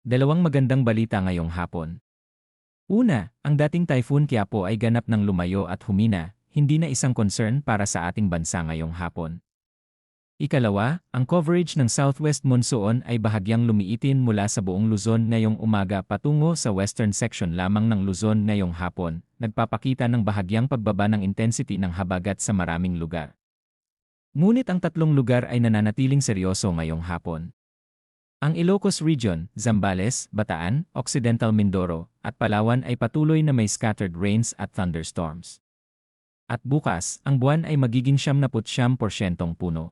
Dalawang magandang balita ngayong hapon. Una, ang dating Typhoon Qiapo ay ganap ng lumayo at humina, hindi na isang concern para sa ating bansa ngayong hapon. Ikalawa, ang coverage ng southwest monsoon ay bahagyang lumiitin mula sa buong Luzon ngayong umaga patungo sa western section lamang ng Luzon ngayong hapon, nagpapakita ng bahagyang pagbaba ng intensity ng habagat sa maraming lugar. Ngunit ang tatlong lugar ay nananatiling seryoso ngayong hapon. Ang Ilocos Region, Zambales, Bataan, Occidental Mindoro, at Palawan ay patuloy na may scattered rains at thunderstorms. At bukas, ang buwan ay magiging 79% puno.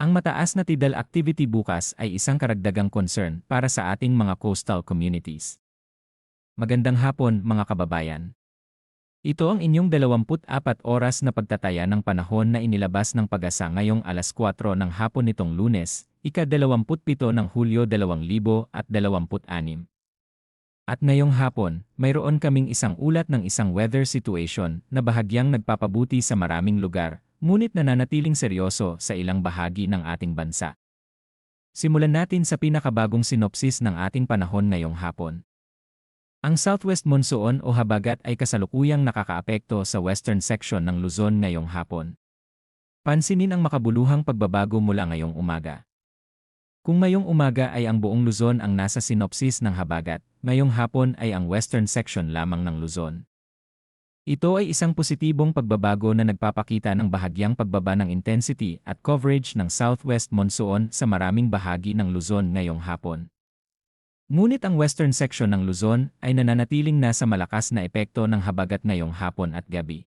Ang mataas na tidal activity bukas ay isang karagdagang concern para sa ating mga coastal communities. Magandang hapon mga kababayan. Ito ang inyong 24 oras na pagtataya ng panahon na inilabas ng Pag-asa ngayong alas 4 ng hapon nitong Lunes, ika-27 ng Hulyo 2026. At ngayong hapon, mayroon kaming isang ulat ng isang weather situation na bahagyang nagpapabuti sa maraming lugar, ngunit nananatiling seryoso sa ilang bahagi ng ating bansa. Simulan natin sa pinakabagong sinopsis ng ating panahon ngayong hapon. Ang southwest monsoon o habagat ay kasalukuyang nakakaapekto sa western section ng Luzon ngayong hapon. Pansinin ang makabuluhang pagbabago mula ngayong umaga. Kung ngayong umaga ay ang buong Luzon ang nasa sinopsis ng habagat, ngayong hapon ay ang western section lamang ng Luzon. Ito ay isang positibong pagbabago na nagpapakita ng bahagyang pagbaba ng intensity at coverage ng southwest monsoon sa maraming bahagi ng Luzon ngayong hapon. Ngunit ang western section ng Luzon ay nananatiling nasa malakas na epekto ng habagat ngayong hapon at gabi.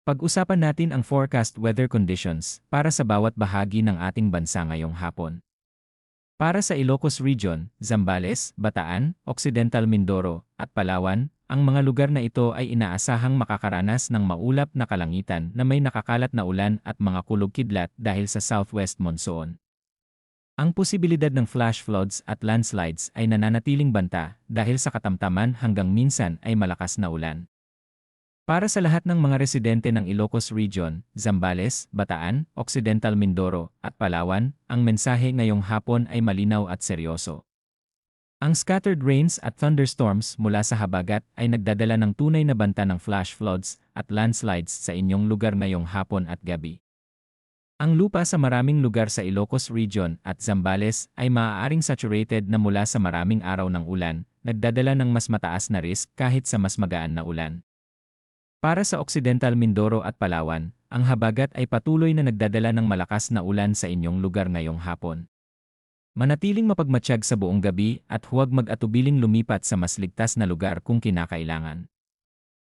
Pag-usapan natin ang forecast weather conditions para sa bawat bahagi ng ating bansa ngayong hapon. Para sa Ilocos Region, Zambales, Bataan, Occidental Mindoro, at Palawan, ang mga lugar na ito ay inaasahang makakaranas ng maulap na kalangitan na may nakakalat na ulan at mga kulog-kidlat dahil sa southwest monsoon. Ang posibilidad ng flash floods at landslides ay nananatiling banta dahil sa katamtaman hanggang minsan ay malakas na ulan. Para sa lahat ng mga residente ng Ilocos Region, Zambales, Bataan, Occidental Mindoro, at Palawan, ang mensahe ngayong hapon ay malinaw at seryoso. Ang scattered rains at thunderstorms mula sa habagat ay nagdadala ng tunay na banta ng flash floods at landslides sa inyong lugar ngayong hapon at gabi. Ang lupa sa maraming lugar sa Ilocos Region at Zambales ay maaaring saturated na mula sa maraming araw ng ulan, nagdadala ng mas mataas na risk kahit sa mas magaan na ulan. Para sa Occidental Mindoro at Palawan, ang habagat ay patuloy na nagdadala ng malakas na ulan sa inyong lugar ngayong hapon. Manatiling mapagmatsyag sa buong gabi at huwag mag-atubiling lumipat sa mas ligtas na lugar kung kinakailangan.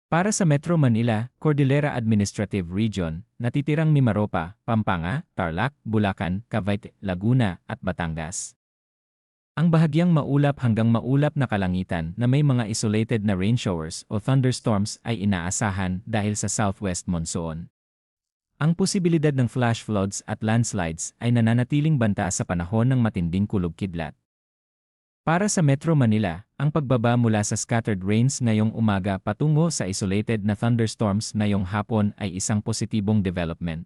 Para sa Metro Manila, Cordillera Administrative Region, natitirang Mimaropa, Pampanga, Tarlac, Bulacan, Cavite, Laguna, at Batangas. Ang bahagyang maulap hanggang maulap na kalangitan na may mga isolated na rain showers o thunderstorms ay inaasahan dahil sa southwest monsoon. Ang posibilidad ng flash floods at landslides ay nananatiling banta sa panahon ng matinding kulog-kidlat. Para sa Metro Manila, ang pagbaba mula sa scattered rains ngayong umaga patungo sa isolated na thunderstorms ngayong hapon ay isang positibong development.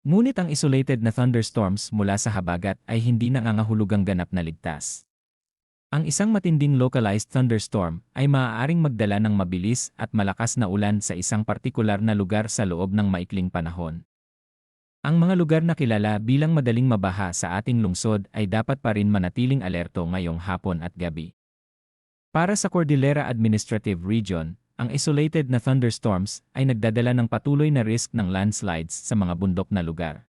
Ngunit ang isolated na thunderstorms mula sa habagat ay hindi nangangahulugang ganap na ligtas. Ang isang matinding localized thunderstorm ay maaaring magdala ng mabilis at malakas na ulan sa isang partikular na lugar sa loob ng maikling panahon. Ang mga lugar na kilala bilang madaling mabaha sa ating lungsod ay dapat pa rin manatiling alerto ngayong hapon at gabi. Para sa Cordillera Administrative Region, ang isolated na thunderstorms ay nagdadala ng patuloy na risk ng landslides sa mga bundok na lugar.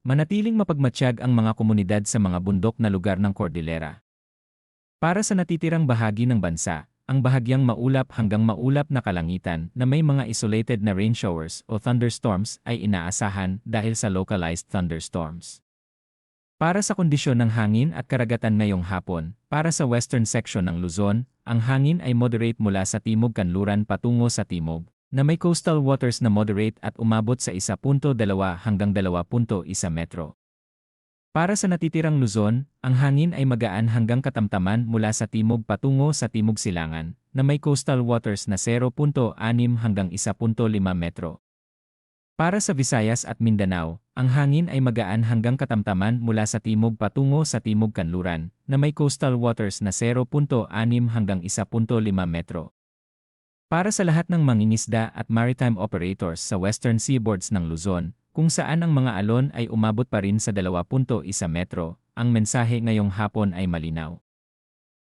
Manatiling mapagmatsyag ang mga komunidad sa mga bundok na lugar ng Cordillera. Para sa natitirang bahagi ng bansa, ang bahagyang maulap hanggang maulap na kalangitan na may mga isolated na rain showers o thunderstorms ay inaasahan dahil sa localized thunderstorms. Para sa kondisyon ng hangin at karagatan ngayong hapon, para sa western section ng Luzon, ang hangin ay moderate mula sa timog kanluran patungo sa timog, na may coastal waters na moderate at umabot sa 1.2 hanggang 2.1 metro. Para sa natitirang Luzon, ang hangin ay magaan hanggang katamtaman mula sa timog patungo sa timog silangan, na may coastal waters na 0.6 hanggang 1.5 metro. Para sa Visayas at Mindanao, ang hangin ay magaan hanggang katamtaman mula sa timog patungo sa timog kanluran, na may coastal waters na 0.6 hanggang 1.5 metro. Para sa lahat ng mangingisda at maritime operators sa western seaboards ng Luzon, kung saan ang mga alon ay umabot pa rin sa 2.1 metro, ang mensahe ngayong hapon ay malinaw.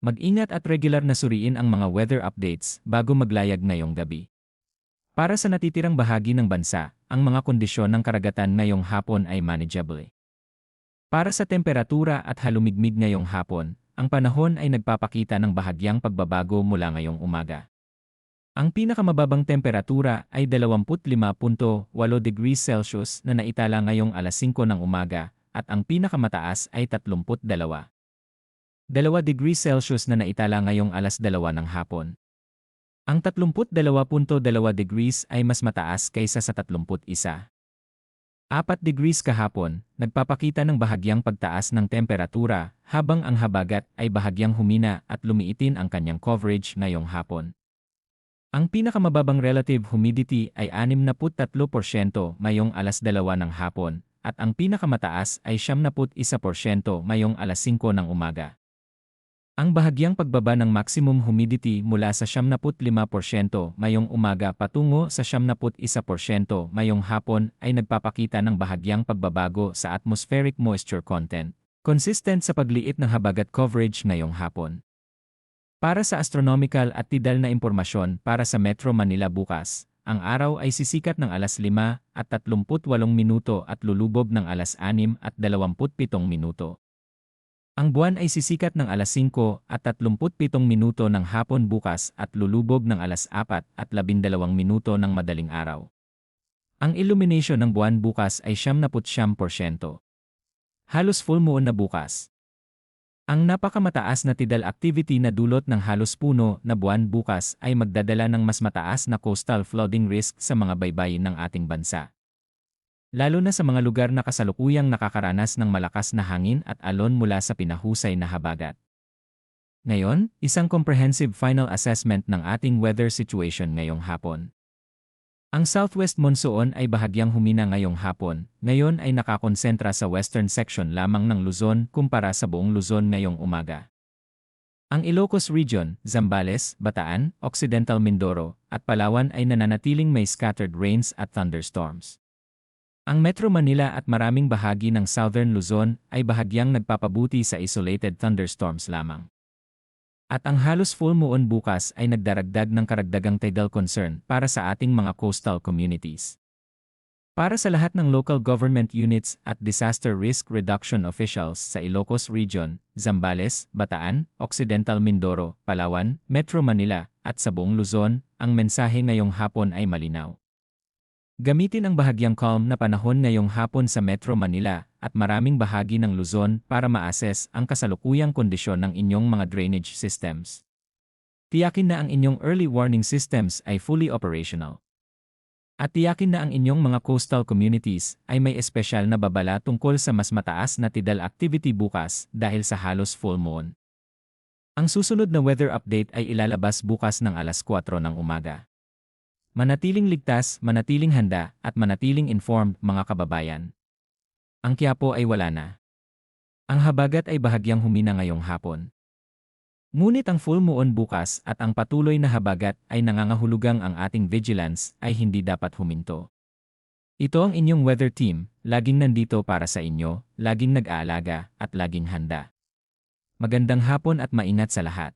Mag-ingat at regular na suriin ang mga weather updates bago maglayag ngayong gabi. Para sa natitirang bahagi ng bansa, ang mga kondisyon ng karagatan ngayong hapon ay manageable. Para sa temperatura at halumigmig ngayong hapon, ang panahon ay nagpapakita ng bahagyang pagbabago mula ngayong umaga. Ang pinakamababang temperatura ay 25.8 degrees Celsius na naitala ngayong alas 5 ng umaga at ang pinakamataas ay 32.2 degrees Celsius na naitala ngayong alas 2 ng hapon. Ang 32.2 degrees ay mas mataas kaysa sa 31. 4 degrees kahapon, nagpapakita ng bahagyang pagtaas ng temperatura habang ang habagat ay bahagyang humina at lumiitin ang kanyang coverage ngayong hapon. Ang pinakamababang relative humidity ay 63% ngayong alas 2 ng hapon at ang pinakamataas ay 71% ngayong alas 5 ng umaga. Ang bahagyang pagbaba ng maximum humidity mula sa 75% ngayong umaga patungo sa 71% ngayong hapon ay nagpapakita ng bahagyang pagbabago sa atmospheric moisture content, consistent sa pagliit ng habagat coverage ngayong hapon. Para sa astronomical at tidal na impormasyon para sa Metro Manila bukas, ang araw ay sisikat ng alas 5:38 at lulubob ng alas 6:27. Ang buwan ay sisikat ng alas 5:37 ng hapon bukas at lulubog ng alas 4:12 ng madaling araw. Ang illumination ng buwan bukas ay 99%. Halos full moon na bukas. Ang napakamataas na tidal activity na dulot ng halos puno na buwan bukas ay magdadala ng mas mataas na coastal flooding risk sa mga baybayin ng ating bansa. Lalo na sa mga lugar na kasalukuyang nakakaranas ng malakas na hangin at alon mula sa pinahusay na habagat. Ngayon, isang comprehensive final assessment ng ating weather situation ngayong hapon. Ang southwest monsoon ay bahagyang humina ngayong hapon, ngayon ay nakakonsentra sa western section lamang ng Luzon kumpara sa buong Luzon ngayong umaga. Ang Ilocos Region, Zambales, Bataan, Occidental Mindoro, at Palawan ay nananatiling may scattered rains at thunderstorms. Ang Metro Manila at maraming bahagi ng Southern Luzon ay bahagyang nagpapabuti sa isolated thunderstorms lamang. At ang halos full moon bukas ay nagdaragdag ng karagdagang tidal concern para sa ating mga coastal communities. Para sa lahat ng local government units at disaster risk reduction officials sa Ilocos Region, Zambales, Bataan, Occidental Mindoro, Palawan, Metro Manila, at sa buong Luzon, ang mensahe ngayong hapon ay malinaw. Gamitin ang bahagyang calm na panahon ngayong hapon sa Metro Manila at maraming bahagi ng Luzon para ma-assess ang kasalukuyang kondisyon ng inyong mga drainage systems. Tiyakin na ang inyong early warning systems ay fully operational. At tiyakin na ang inyong mga coastal communities ay may espesyal na babala tungkol sa mas mataas na tidal activity bukas dahil sa halos full moon. Ang susunod na weather update ay ilalabas bukas ng alas 4 ng umaga. Manatiling ligtas, manatiling handa, at manatiling informed mga kababayan. Ang Quiapo ay wala na. Ang habagat ay bahagyang humina ngayong hapon. Ngunit ang full moon bukas at ang patuloy na habagat ay nangangahulugang ang ating vigilance ay hindi dapat huminto. Ito ang inyong weather team, laging nandito para sa inyo, laging nag-aalaga, at laging handa. Magandang hapon at maingat sa lahat.